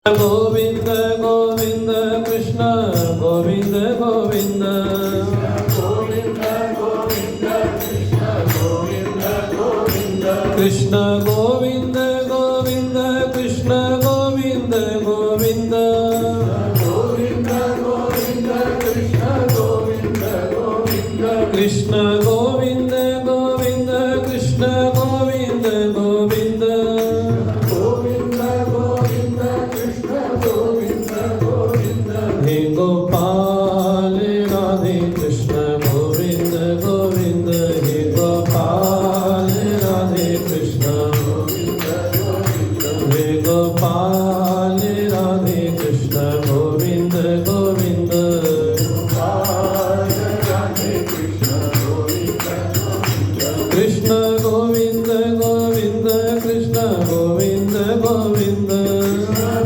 गोविंद गोविंद कृष्ण गोविंद गोविंद गोविंद गोविंद कृष्ण गोविंद गोविंद कृष्ण गोविंद गोविंद कृष्ण गोविंद गोविंद गोविंद गोविंद कृष्ण गोविंद गोविंद कृष्ण गोविंद गोविंद कृष्ण गोविंद गोविंद गोविंद गोविंद कृष्ण गोविंद गोविंद हे गोपाल राधे कृष्ण गोविंद गोविंद हे गोपाल राधे कृष्ण गोविंद गोविंद हे गोपाल राधे कृष्ण गोविंद गोविंद गोपाल राधे कृष्ण गोविंद गोविंद कृष्ण गोविंद गोविंद कृष्ण गोविंद गोविंद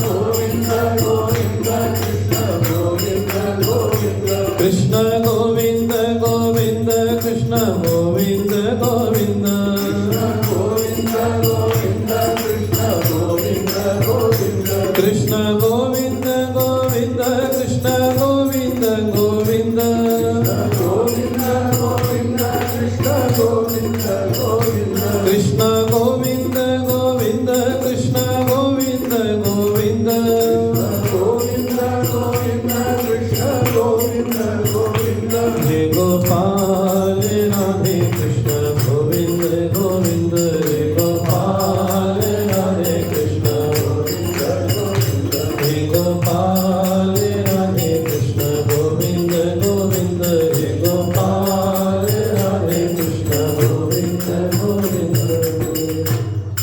गोविंद गोविंद कृष्ण गोविंद गोविंद कृष्ण गोविंद गोविंद कृष्ण गोविंद गोविंद गोविंद गोविंद कृष्ण गोविंद गोविंद कृष्ण गोविंद गोविंद कृष्ण गोविंद गोविंद गोविंद गोविंद कृष्ण गोविंद गोविंद कृष्ण गोविंद गोविंद कृष्ण गोविंद गोविंद गोविंद गोविंद कृष्ण गोविंद गोविंद हे गोपाल राधे कृष्ण गोविंद गोविंद हे गोपाल राधे कृष्ण गोविंद गोविंद हे गोपाल राधे कृष्ण गोविंद गोविंद हे गोपाल राधे कृष्ण गोविंद गोविंद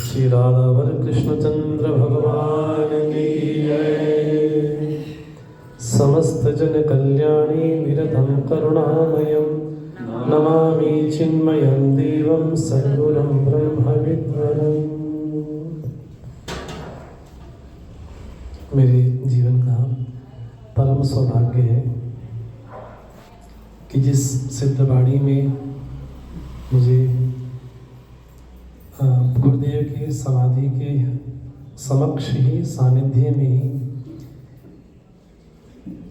श्री राधावर कृष्णचंद्र भगवान की जय। समस्त जन कल्याणी निरतं करुणामयं नमामि चिन्मयं देवं सद्गुरुं ब्रह्मविद्वरम्। मेरे जीवन का परम सौभाग्य है कि जिस सिद्धबाड़ी में मुझे गुरुदेव की समाधि के समक्ष ही सानिध्य में ही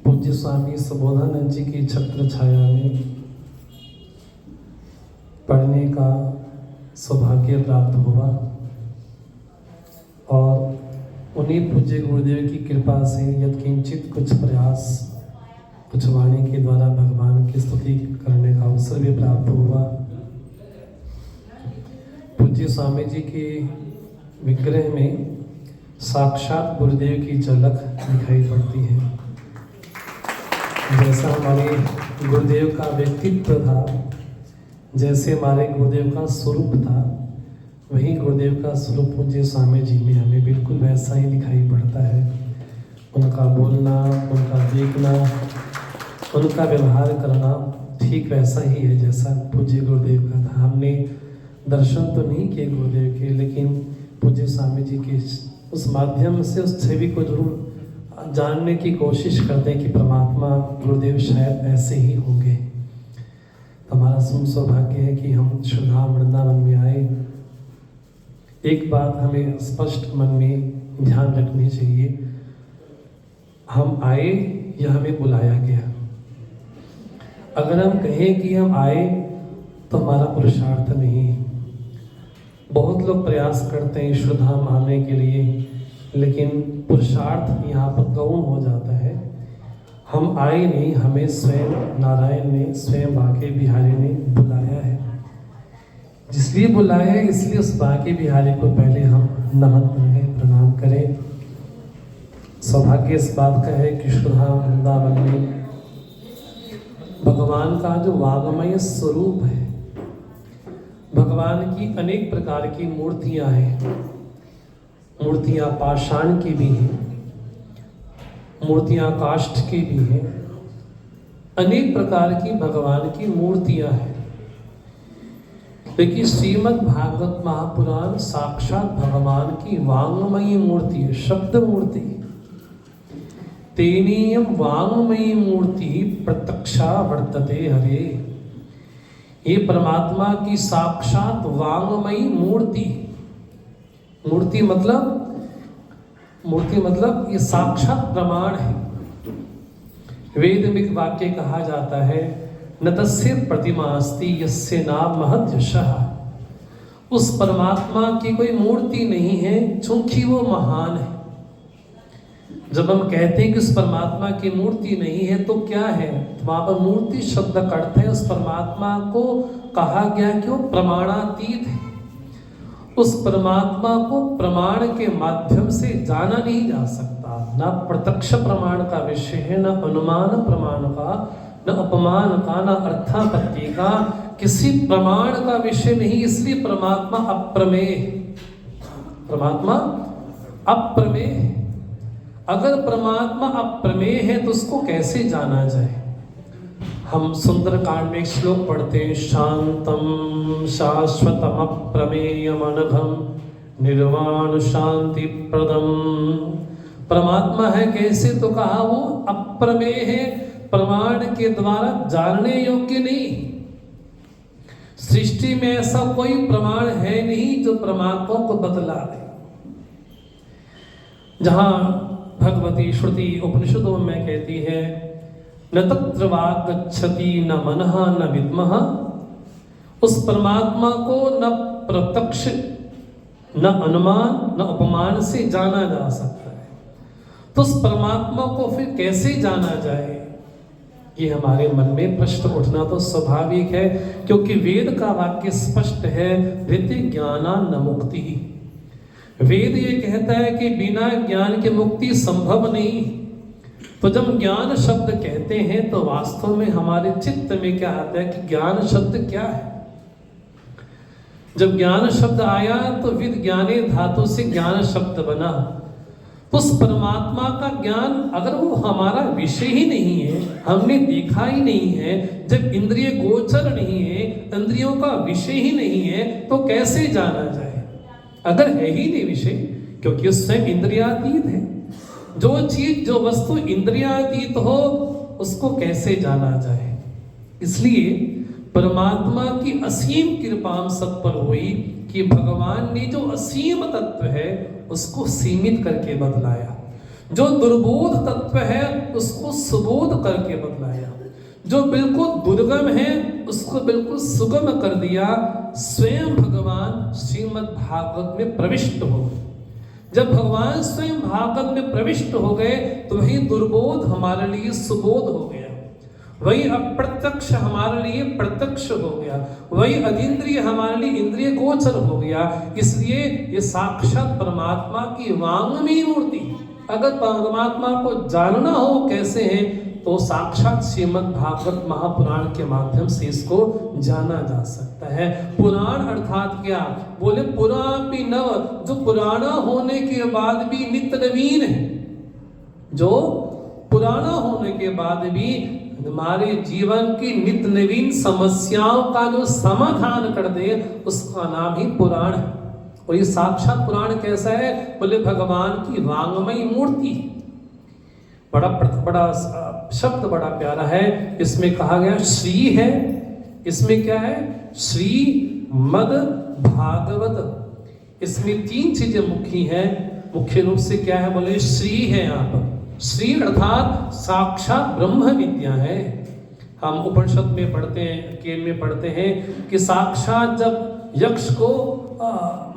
पूज्य स्वामी सुबोधानंद जी की छत्र छाया में पढ़ने का सौभाग्य प्राप्त हुआ और उन्हीं पूज्य गुरुदेव की कृपा से यत्किंचित कुछ प्रयास कुछ वाणी के द्वारा भगवान की स्तुति करने का अवसर भी प्राप्त हुआ। पूज्य स्वामी जी के विग्रह में साक्षात गुरुदेव की झलक दिखाई पड़ती है। जैसा हमारे गुरुदेव का व्यक्तित्व था, जैसे हमारे गुरुदेव का स्वरूप था, वही गुरुदेव का स्वरूप पूज्य स्वामी जी में हमें बिल्कुल वैसा ही दिखाई पड़ता है। उनका बोलना, उनका देखना, उनका व्यवहार करना ठीक वैसा ही है जैसा पूज्य गुरुदेव का था। हमने दर्शन तो नहीं किए गुरुदेव के, लेकिन पूज्य स्वामी जी के उस माध्यम से उस छवि को जरूर जानने की कोशिश करते हैं कि परमात्मा गुरुदेव शायद ऐसे ही होंगे। हमारा सौभाग्य है कि हम श्रीधाम वृंदावन में आए। एक बात हमें स्पष्ट मन में ध्यान रखनी चाहिए, हम आए या हमें बुलाया गया। अगर हम कहें कि हम आए तो हमारा पुरुषार्थ नहीं है। बहुत लोग प्रयास करते हैं श्रद्धाम आने के लिए, लेकिन पुरुषार्थ यहाँ पर गौण हो जाता है। हम आए नहीं, हमें स्वयं नारायण ने, स्वयं बांके बिहारी ने बुलाया है। जिसलिए बुलाया है इसलिए उस बांके बिहारी को पहले हम नमन करें, प्रणाम करें। सौभाग्य इस बात का है कि श्रीधाम वृंदावन में भगवान का जो वाग्मय स्वरूप है, भगवान की अनेक प्रकार की मूर्तियां हैं। मूर्तियां पाषाण की भी हैं, मूर्तियां काष्ठ की भी हैं, अनेक प्रकार की भगवान की मूर्तियां हैं। लेकिन श्रीमद् भागवत महापुराण साक्षात भगवान की वांगमयी मूर्ति है, शब्द मूर्ति। तेनीयम वांगमयी मूर्ति प्रत्यक्षा वर्तते हरे। ये परमात्मा की साक्षात वांगमयी मूर्ति। मूर्ति मतलब मूर्ति मतलब ये साक्षात प्रमाण है। वेद में एक वाक्य कहा जाता है, न तस्य प्रतिमा अस्ति यस्य नाम महत् यशः। उस परमात्मा की कोई मूर्ति नहीं है चूंकि वो महान है। जब हम कहते हैं कि उस परमात्मा की मूर्ति नहीं है तो क्या है, तो वहां पर मूर्ति शब्द का अर्थ है उस परमात्मा को कहा गया कि वो प्रमाणातीत है। उस परमात्मा को प्रमाण के माध्यम से जाना नहीं जा सकता। ना प्रत्यक्ष प्रमाण का विषय है, न अनुमान प्रमाण का, न अपमान का, न अर्थापत्ति का, किसी प्रमाण का विषय नहीं। इसलिए परमात्मा अप्रमेय, परमात्मा अप्रमेय। अगर परमात्मा अप्रमेय है तो उसको कैसे जाना जाए। हम सुंदरकांड में एक श्लोक पढ़ते हैं, शांतम शाश्वतम अप्रमेयम अनघम निर्वाण शांति प्रदम। परमात्मा है कैसे, तो कहा वो अप्रमेय है, प्रमाण के द्वारा जानने योग्य नहीं। सृष्टि में ऐसा कोई प्रमाण है नहीं जो परमात्मा को बतला दे। जहां भगवती श्रुति उपनिषदों में कहती है, न तत्र वाक् गच्छति न मनः न विद्मः। उस परमात्मा को न प्रत्यक्ष, न अनुमान, न उपमान से जाना जा सकता है। तो उस परमात्मा को फिर कैसे जाना जाए, ये हमारे मन में प्रश्न उठना तो स्वाभाविक है, क्योंकि वेद का वाक्य स्पष्ट है, ऋति ज्ञाना न मुक्ति। वेद ये कहता है कि बिना ज्ञान के मुक्ति संभव नहीं। तो जब ज्ञान शब्द कहते हैं तो वास्तव में हमारे चित्त में क्या आता है कि ज्ञान शब्द क्या है। जब ज्ञान शब्द आया तो विद ज्ञाने धातु से ज्ञान शब्द बना। उस परमात्मा का ज्ञान अगर वो हमारा विषय ही नहीं है, हमने देखा ही नहीं है, जब इंद्रिय गोचर नहीं है, इंद्रियों का विषय ही नहीं है, तो कैसे जाना जाए। अगर है ही नहीं विषय, क्योंकि उससे इंद्रियातीत है। जो चीज, जो वस्तु इंद्रियातीत हो उसको कैसे जाना जाए। इसलिए परमात्मा की असीम कृपा हम सब पर हुई कि भगवान ने जो असीम तत्व है उसको सीमित करके बतलाया, जो दुर्बोध तत्व है उसको सुबोध करके बतलाया, जो बिल्कुल दुर्गम है उसको बिल्कुल सुगम कर दिया। स्वयं भगवान श्रीमद् भागवत में प्रविष्ट हो गए। जब भगवान स्वयं भागवत में प्रविष्ट हो गए तो वही दुर्बोध हमारे लिए सुबोध हो गया, वही अप्रत्यक्ष हमारे लिए प्रत्यक्ष हो गया, वही अतीन्द्रिय हमारे लिए इंद्रिय गोचर हो गया। इसलिए ये साक्षात परमात्मा की वांग्मयी मूर्ति। अगर परमात्मा को जानना हो कैसे है तो साक्षात श्रीमद् भागवत महापुराण के माध्यम से इसको जाना जा सकता है। पुराण अर्थात क्या, बोले पुरापि नव, जो पुराना होने के बाद भी नित्य नवीन है, जो पुराना होने के बाद भी हमारे जीवन की नित्य नवीन समस्याओं का जो समाधान कर दे उसका नाम ही पुराण है। और ये साक्षात पुराण कैसा है, बोले भगवान की वांग्मयी मूर्ति। बड़ा शब्द बड़ा प्यारा है, इसमें कहा गया श्री है। इसमें क्या है, श्री मद भागवत। इसमें तीन चीजें मुख्य हैं। मुख्य रूप से क्या है, बोले श्री है। यहाँ पर श्री अर्थात साक्षात ब्रह्म विद्या है। हम उपनिषद में पढ़ते हैं, केन में पढ़ते हैं कि साक्षात जब यक्ष को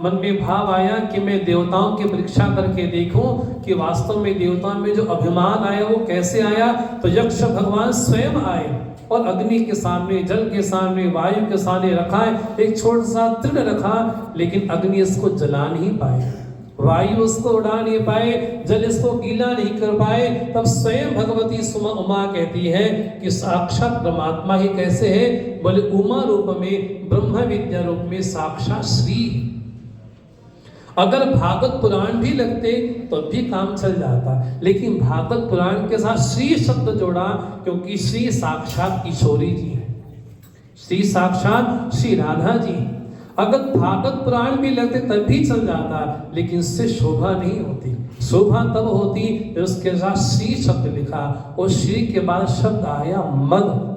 मन में भाव आया कि मैं देवताओं की परीक्षा करके देखूं कि वास्तव में देवताओं में जो अभिमान आया वो कैसे आया, तो यक्ष भगवान स्वयं आए और अग्नि के सामने, जल के सामने, वायु के सामने रखा है, एक छोटा सा तृण रखा, लेकिन अग्नि इसको जला नहीं पाए, वायु उसको उड़ा नहीं पाए, जल इसको गीला नहीं कर पाए। तब स्वयं भगवती उमा कहती है कि साक्षात परमात्मा ही कैसे है, बोले उमा रूप में, ब्रह्म विद्या रूप में साक्षात श्री। अगर भागवत पुराण भी लगते तो भी काम चल जाता, लेकिन भागवत पुराण के साथ श्री शब्द जोड़ा क्योंकि श्री साक्षात किशोरी जी है, श्री साक्षात श्री राधा जी। अगर भागवत पुराण भी लगते तब भी चल जाता, लेकिन इससे शोभा नहीं होती। शोभा तब होती जब उसके साथ श्री शब्द लिखा, और श्री के बाद शब्द आया मद।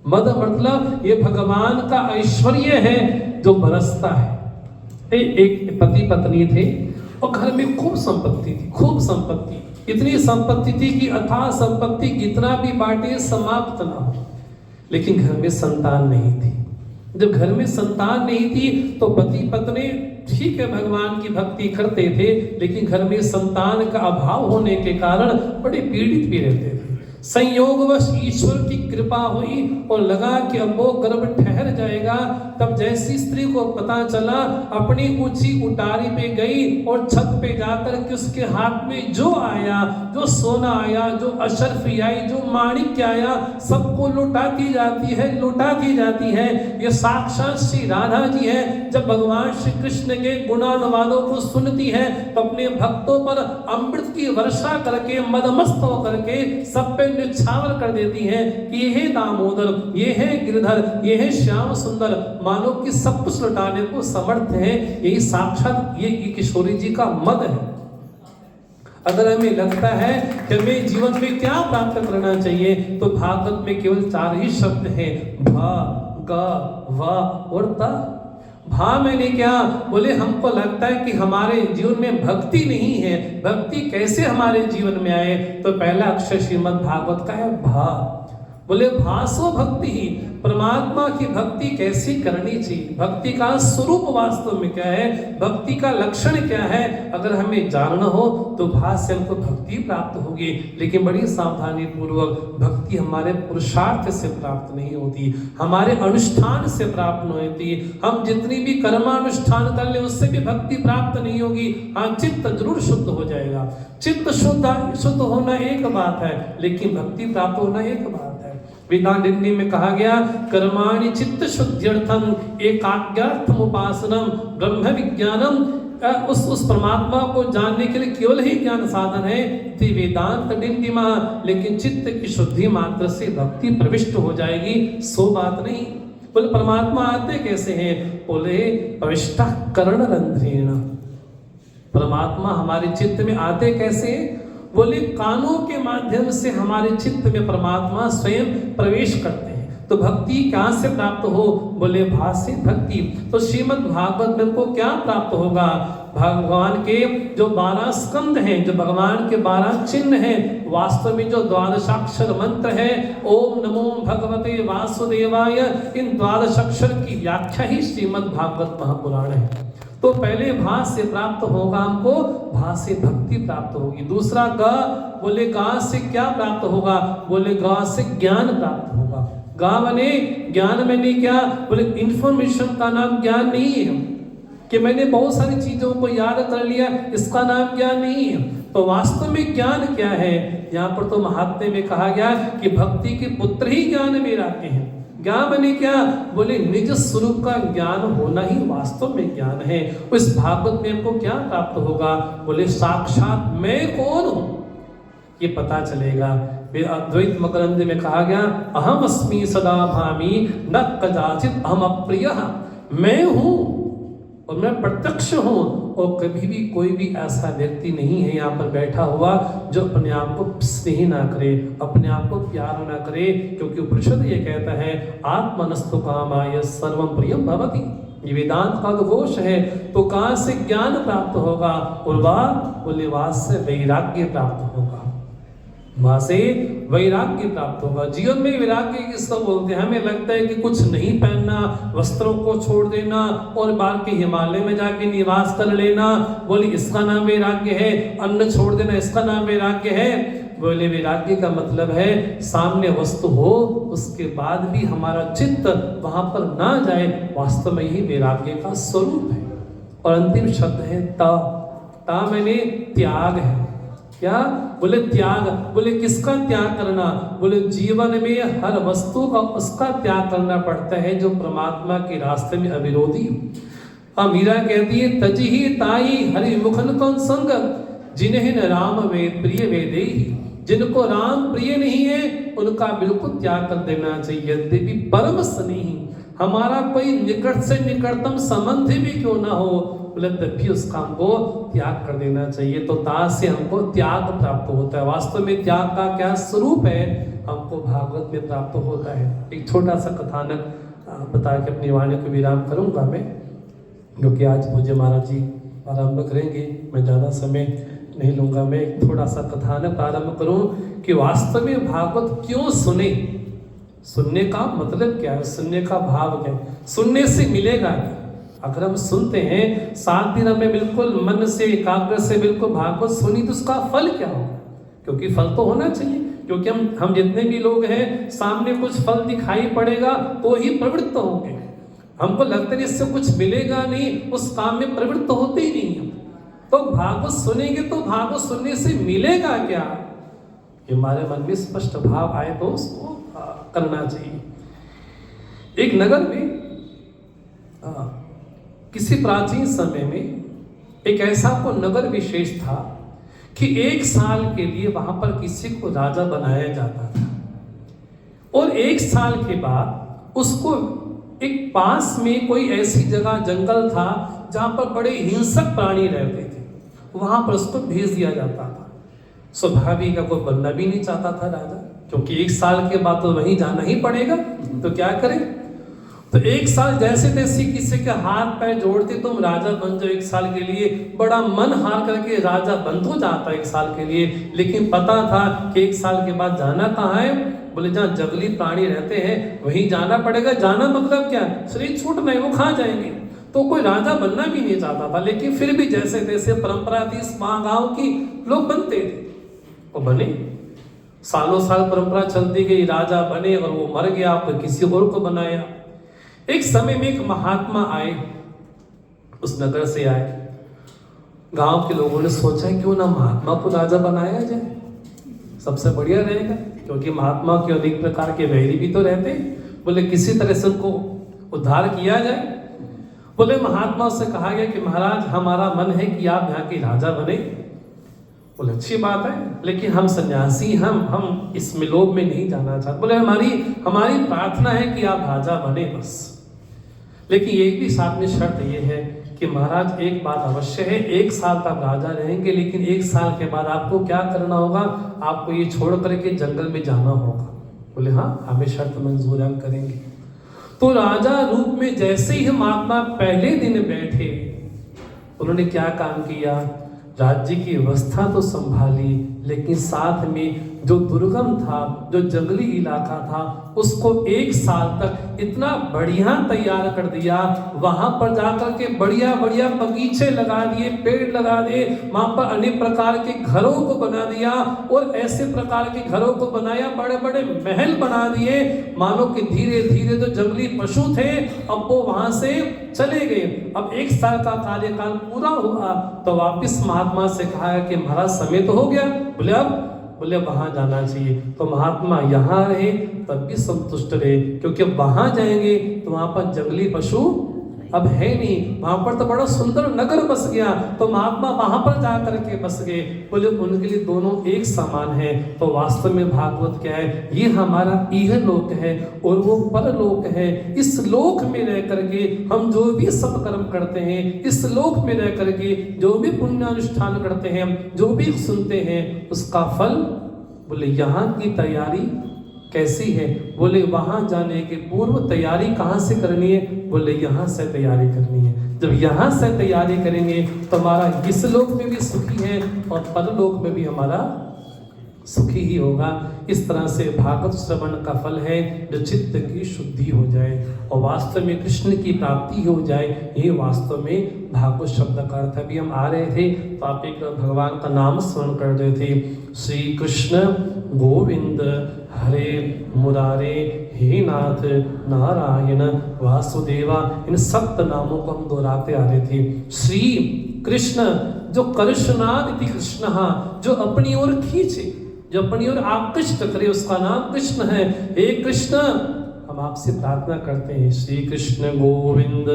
मद मतलब ये भगवान का ऐश्वर्य है जो बरसता है। एक पति पत्नी थे और घर में खूब संपत्ति थी, खूब संपत्ति, इतनी संपत्ति थी कि अथाह संपत्ति कितना भी बांटे समाप्त ना हो, लेकिन घर में संतान नहीं थी। जब घर में संतान नहीं थी तो पति पत्नी ठीक है भगवान की भक्ति करते थे, लेकिन घर में संतान का अभाव होने के कारण बड़े पीड़ित भी रहते थे। संयोगवश ईश्वर की कृपा हुई और लगा कि अब वो गर्भ ठहर जाएगा। तब जैसी स्त्री को पता चला, अपनी ऊंची उटारी पे गई और छत पे जाकर के उसके हाथ में जो आया, जो सोना आया, जो अशर्फी आई, जो माणिक्य आया, सबको लुटाती जाती है, लुटाती जाती है। ये साक्षात श्री राधा जी है। जब भगवान श्री कृष्ण के गुणानुवादों को सुनती है तो अपने भक्तों पर अमृत की वर्षा करके मदमस्त होकर के सब पे निछावर कर देती है कि ये है दामोदर, ये है गिरधर, ये है श्याम सुंदर, मानो कि सब कुछ लुटाने को समर्थ है। यही साक्षात ये किशोरी जी का मद है। अगर हमें लगता है कि हमें जीवन में क्या प्राप्त करना चाहिए तो भागवत में केवल 4 ही शब्द हैं, भा, गा, वा और ता। भा मैंने क्या बोले, हमको लगता है कि हमारे जीवन में भक्ति नहीं है, भक्ति कैसे हमारे जीवन में आए, तो पहला अक्षर श्रीमद् भागवत का है भा। बोले भासो भक्ति ही, परमात्मा की भक्ति कैसी करनी चाहिए, भक्ति का स्वरूप वास्तव में क्या है, भक्ति का लक्षण क्या है, अगर हमें जानना हो तो भास से हमको भक्ति प्राप्त होगी। लेकिन बड़ी सावधानी पूर्वक भक्ति हमारे पुरुषार्थ से प्राप्त नहीं होती, हमारे अनुष्ठान से प्राप्त नहीं होती। हम जितनी भी कर्मानुष्ठान कर ले उससे भी भक्ति प्राप्त नहीं होगी। हाँ, चित्त जरूर शुद्ध हो जाएगा, चित्त शुद्ध होना एक बात है, लेकिन भक्ति प्राप्त होना एक बात है। वेदांतिनी में कहा गया, कर्माणि चित्त शुद्ध्यर्थम एकाग्रार्थम उपासनम ब्रह्म विज्ञानम। उस परमात्मा को जानने के लिए केवल ही ज्ञान साधन है वेदांत डिंडिमा, लेकिन चित्त की शुद्धि मात्र से भक्ति प्रविष्ट हो जाएगी, सो बात नहीं। बोले परमात्मा आते कैसे हैं, बोले प्रविष्टा कर्ण रंध्रेण। परमात्मा हमारे चित्त में आते कैसे, बोले कानों के माध्यम से हमारे चित्त में परमात्मा स्वयं प्रवेश करते हैं। तो भक्ति कहाँ से प्राप्त हो, बोले भास से भक्ति। तो श्रीमद् भागवत में को क्या प्राप्त होगा, भगवान के जो 12 स्कंद हैं, जो भगवान के 12 चिन्ह हैं, वास्तव में जो 12 अक्षर मंत्र है, ओम नमो भगवते वासुदेवाय, इन 12 अक्षर की व्याख्या ही श्रीमद् भागवत महापुराण है। तो पहले भास से प्राप्त होगा हमको, भास से भक्ति प्राप्त होगी। दूसरा गा, बोले गा से क्या प्राप्त होगा, बोले गा से ज्ञान प्राप्त होगा। गा बने ज्ञान मैंने क्या, बोले इंफॉर्मेशन का नाम ज्ञान नहीं है कि मैंने बहुत सारी चीजों को याद कर लिया, इसका नाम ज्ञान नहीं है। तो वास्तव में ज्ञान क्या है, यहाँ पर तो महात्म्य में कहा गया कि भक्ति के पुत्र ही ज्ञान में रहते हैं। ज्ञान बने क्या, बोले निज स्वरूप का ज्ञान होना ही वास्तव में ज्ञान है। उस भागवत में हमको क्या प्राप्त होगा, बोले साक्षात मैं कौन हूं ये पता चलेगा। अद्वैत मकरंद में कहा गया, अहम अस्मि सदा भामी न कदाचित अहम अप्रियः। मैं हूं और मैं प्रत्यक्ष हूं, और कभी भी कोई भी ऐसा व्यक्ति नहीं है यहाँ पर बैठा हुआ जो अपने आप को स्नेह ना करे, अपने आप को प्यार ना करे, क्योंकि उपनिषद ये कहता है आत्मनस्तु कामाय सर्वं प्रियं भवति। ये वेदांत का घोष है। तो कहाँ से ज्ञान प्राप्त होगा, और बोले वहां से वैराग्य प्राप्त होगा, वहां से वैराग्य प्राप्त होगा। जीवन में वैराग्य किसको बोलते हैं, हमें लगता है कि कुछ नहीं पहनना, वस्त्रों को छोड़ देना और बाहर के हिमालय में जाके निवास कर लेना, बोले इसका नाम वैराग्य है। अन्न छोड़ देना, इसका नाम वैराग्य है। बोले वैराग्य का मतलब है सामने वस्तु हो उसके बाद भी हमारा चित्त वहां पर ना जाए, वास्तव में यही वैराग्य का स्वरूप है। और अंतिम शब्द है ता मैंने त्याग है। क्या बोले त्याग, बोले किसका त्याग करना, बोले जीवन में हर वस्तु का उसका त्याग करना पड़ता है जो परमात्मा के रास्ते में अविरोधी। मीरा कहती है, तजी ही ताई हरि मुखन कौन संग, जिन्हें न राम वेद प्रिय वेदे। जिनको राम प्रिय नहीं है उनका बिल्कुल त्याग कर देना चाहिए। यद्यपि परम स्नेही हमारा कोई निकट से निकटतम संबंध भी क्यों ना हो, बोले तब भी उसका हमको त्याग कर देना चाहिए। तो ता से हमको त्याग प्राप्त होता है। वास्तव में त्याग का क्या स्वरूप है हमको भागवत में प्राप्त होता है। एक छोटा सा कथानक बता के अपनी वाणी को विराम करूंगा मैं, क्योंकि आज पूज्य महाराज जी आरंभ करेंगे। मैं ज़्यादा समय नहीं लूँगा। मैं एक थोड़ा सा कथानक प्रारंभ करूँ कि वास्तव में भागवत क्यों सुने, सुनने का मतलब क्या है, सुनने का भाव क्या है, सुनने से मिलेगा क्या। अगर हम सुनते हैं 7 दिन हमें बिल्कुल मन से एकाग्र से बिल्कुल भागवत सुनी तो उसका फल क्या होगा, क्योंकि फल तो होना चाहिए। क्योंकि हम जितने भी लोग हैं सामने कुछ फल दिखाई पड़ेगा तो ही प्रवृत्त होंगे। हमको लगता है इससे कुछ मिलेगा नहीं, उस काम में प्रवृत्त होते ही नहीं हम। तो भागवत सुनेंगे तो भागवत सुनने से मिलेगा क्या, ये हमारे मन में स्पष्ट भाव आए तो उसको करना चाहिए। एक नगर में किसी प्राचीन समय में एक ऐसा को नगर विशेष था कि 1 साल के लिए वहां पर किसी को राजा बनाया जाता था और 1 साल के बाद उसको एक पास में कोई ऐसी जगह जंगल था जहां पर बड़े हिंसक प्राणी रहते थे, वहां पर उसको भेज दिया जाता था। स्वाभाविक का कोई बनना भी नहीं चाहता था राजा, क्योंकि 1 साल के बाद तो वहीं जाना ही पड़ेगा, तो क्या करें। तो 1 साल जैसे तैसे किसी के हाथ पैर जोड़ते तुम राजा बन जाओ 1 साल के लिए, बड़ा मन हार करके राजा बन तो जाता 1 साल के लिए, लेकिन पता था कि 1 साल के बाद जाना कहाँ है, बोले जहाँ जंगली प्राणी रहते हैं वहीं जाना पड़ेगा। जाना मतलब क्या, शरीर छूटना है, वो कहाँ जाएंगे। तो कोई राजा बनना भी नहीं चाहता था, लेकिन फिर भी जैसे तैसे परंपरा थी, इस गाँव की लोग बनते थे, वो बने। सालों साल परंपरा चलती गई, राजा बने और वो मर गया, फिर किसी और को बनाया। एक समय में एक महात्मा आए, उस नगर से आए। गांव के लोगों ने सोचा क्यों ना महात्मा को राजा बनाया जाए, सबसे बढ़िया रहेगा, क्योंकि महात्मा के अनेक प्रकार के वैरी भी तो रहते हैं। बोले किसी तरह से उनको उद्धार किया जाए। बोले महात्मा से कहा गया कि महाराज हमारा मन है कि आप यहाँ के राजा बने। बोले अच्छी बात है, लेकिन हम सन्यासी, हम इस लोभ में नहीं जाना चाहते। बोले हमारी प्रार्थना है कि आप राजा बने बस, लेकिन ये भी साथ में शर्त ये है कि महाराज एक बात अवश्य है, 1 साल तक राजा रहेंगे, लेकिन 1 साल के बाद आपको क्या करना होगा, आपको ये छोड़ करके जंगल में जाना होगा। बोले हाँ हमें शर्त मंजूर, हम करेंगे। तो राजा रूप में जैसे ही महात्मा पहले दिन बैठे, उन्होंने क्या काम किया, राज्य की व्यवस्था तो संभाली, लेकिन साथ में जो दुर्गम था, जो जंगली इलाका था, उसको 1 साल तक इतना बढ़िया तैयार कर दिया। वहां पर जाकर के बढ़िया बढ़िया बगीचे लगा दिए, पेड़ लगा दिए, वहां पर अनेक प्रकार के घरों को बना दिया, और ऐसे प्रकार के घरों को बनाया, बड़े बड़े महल बना दिए, मानो कि धीरे धीरे जो जंगली पशु थे अब वो वहां से चले गए। अब 1 साल का कार्यकाल पूरा हुआ तो वापिस महात्मा से कहा कि महाराज समय तो हो गया। बोले वहां जाना चाहिए। तो महात्मा यहाँ रहे तब भी संतुष्ट रहे, क्योंकि वहां जाएंगे तो वहां पर जंगली पशु अब है नहीं, वहां पर तो बड़ा सुंदर नगर बस गया, तो महात्मा वहां पर जाकर के बस गए। बोले उनके लिए दोनों एक समान है। तो वास्तव में भागवत क्या है, ये हमारा इह लोक है और वो परलोक है। इस लोक में रह करके हम जो भी सब कर्म करते हैं, इस लोक में रह करके जो भी पुण्यानुष्ठान करते हैं, जो भी सुनते हैं, उसका फल बोले यहाँ की तैयारी कैसी है। बोले वहां जाने के पूर्व तैयारी कहां से करनी है, बोले यहाँ से तैयारी करनी है। जब यहाँ से तैयारी करेंगे तो हमारा इस लोक में भी सुखी है और परलोक में भी हमारा सुखी ही होगा। इस तरह से भागवत श्रवण का फल है जो चित्त की शुद्धि हो जाए और वास्तव में कृष्ण की प्राप्ति हो जाए। ये वास्तव में भागवत शब्द का अर्थ। अभी हम आ रहे थे तो आप एक भगवान का नाम स्मरण कर रहे थे, श्री कृष्ण गोविंद हरे मुरारे हे नाथ नारायण वासुदेवा। इन 7 नामों को हम दोहराते आ रहे थे। श्री कृष्ण जो कृष्णाद इति कृष्ण, जो अपनी ओर खींचे, जो अपनी ओर आकृष्ट करे, उसका नाम कृष्ण है। हे कृष्ण हम आपसे प्रार्थना करते हैं, श्री कृष्ण गोविंद।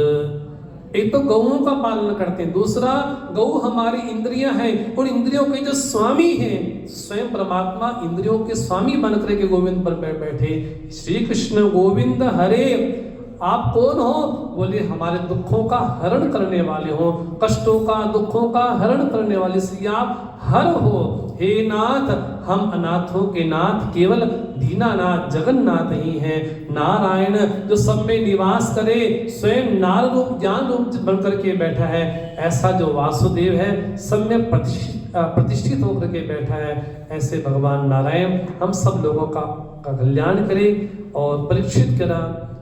एक तो गौओं का पालन करते हैं, दूसरा गौ हमारी इंद्रियां हैं और इंद्रियों के जो स्वामी हैं, स्वयं परमात्मा इंद्रियों के स्वामी बनकर के गोविंद पर बैठे। श्री कृष्ण गोविंद हरे, आप कौन हो, बोले हमारे दुखों का हरण करने वाले हो, कष्टों का दुखों का हरण करने वाले, श्री आप हर हो। हे नाथ हम अनाथों के नाथ केवल दीनानाथ जगन्नाथ ही हैं। नारायण जो सब में निवास करे, स्वयं नार रूप ज्ञान रूप बन करके बैठा है, ऐसा जो वासुदेव है सब में प्रतिष्ठित होकर के बैठा है, ऐसे भगवान नारायण हम सब लोगों का कल्याण करे और परीक्षित करा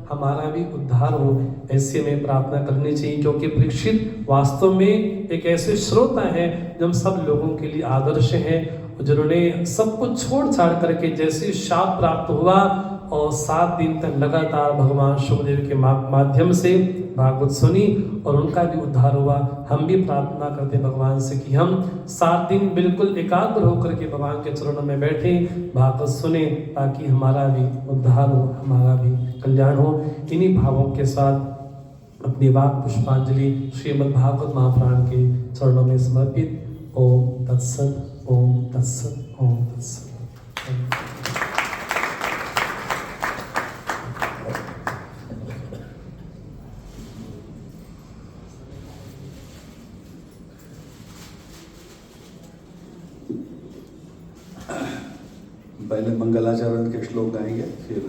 हमारा भी उद्धार हो, ऐसे में प्रार्थना करनी चाहिए। क्योंकि परीक्षित वास्तव में एक ऐसे श्रोता है जो हम सब लोगों के लिए आदर्श है, जिन्होंने सब कुछ छोड़ छाड़ करके जैसे शाप प्राप्त हुआ और 7 दिन तक लगातार भगवान शिवदेव के माध्यम से भागवत सुनी और उनका भी उद्धार हुआ। हम भी प्रार्थना करते भगवान से कि हम 7 दिन बिल्कुल एकाग्र होकर के भगवान के चरणों में बैठे भागवत सुने, ताकि हमारा भी उद्धार हो, हमारा भी कल्याण हो। इन्हीं भावों के साथ अपनी वाक पुष्पांजलि श्रीमद् भागवत महापुराण के चरणों में समर्पित। ओम तत्सत, ओम तत्सत, ओम तत्सत। पहले मंगलाचरण के श्लोक गाएंगे, फिर